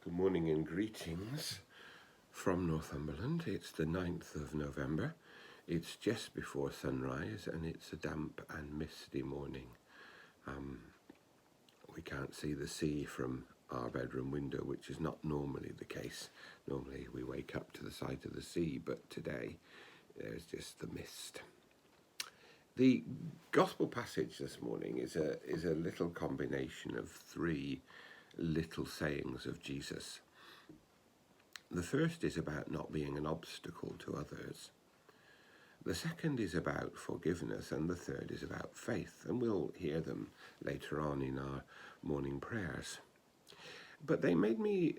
Good morning and greetings from Northumberland. It's the 9th of November. It's just before sunrise and it's a damp and misty morning. We can't see the sea from our bedroom window, which is not normally the case. Normally we wake up to the sight of the sea, but today there's just the mist. The gospel passage this morning is a little combination of three little sayings of Jesus. The first is about not being an obstacle to others. The second is about forgiveness, and the third is about faith, and we'll hear them later on in our morning prayers. But they made me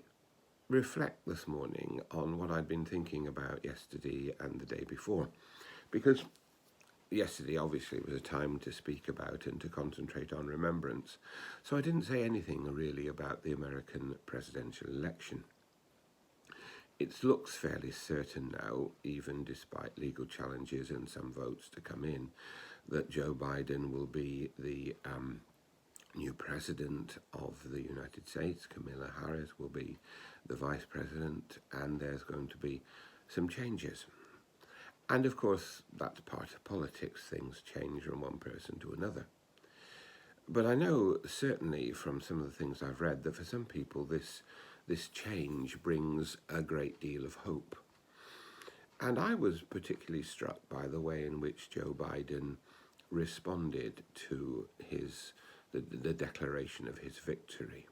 reflect this morning on what I'd been thinking about yesterday and the day before, because yesterday obviously was a time to speak about and to concentrate on remembrance, so I didn't say anything really about the American presidential election. It looks fairly certain now, even despite legal challenges and some votes to come in, that Joe Biden will be the new president of the United States. Kamala Harris will be the vice president, and there's going to be some changes. And of course, that's part of politics. Things change from one person to another. But I know certainly from some of the things I've read that for some people this change brings a great deal of hope. And I was particularly struck by the way in which Joe Biden responded to the declaration of his victory.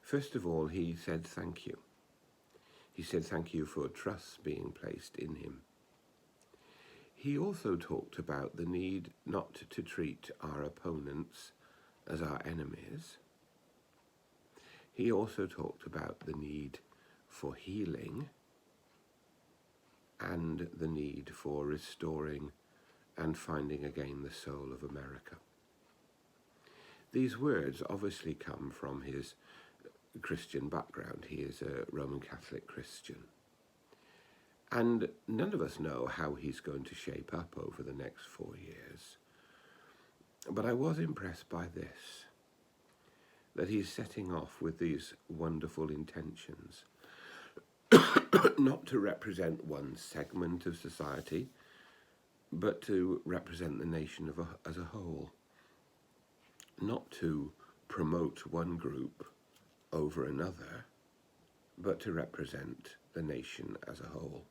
First of all, he said thank you. He said thank you for trust being placed in him. He also talked about the need not to treat our opponents as our enemies. He also talked about the need for healing and the need for restoring and finding again the soul of America. These words obviously come from his Christian background. He is a Roman Catholic Christian. And none of us know how he's going to shape up over the next 4 years. But I was impressed by this, that he's setting off with these wonderful intentions, not to represent one segment of society, but to represent the nation as a whole, not to promote one group over another, but to represent the nation as a whole.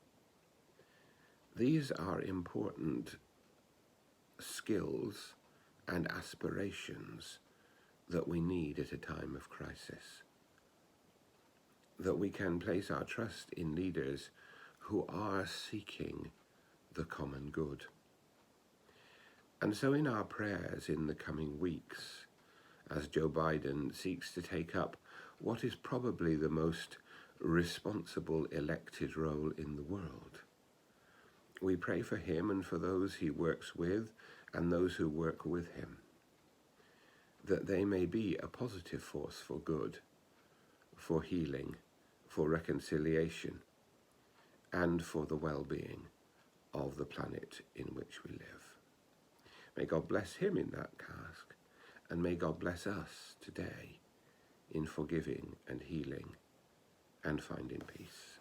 These are important skills and aspirations that we need at a time of crisis. That we can place our trust in leaders who are seeking the common good. And so in our prayers in the coming weeks, as Joe Biden seeks to take up what is probably the most responsible elected role in the world, we pray for him and for those he works with and those who work with him, that they may be a positive force for good, for healing, for reconciliation, and for the well-being of the planet in which we live. May God bless him in that task, and may God bless us today in forgiving and healing and finding peace.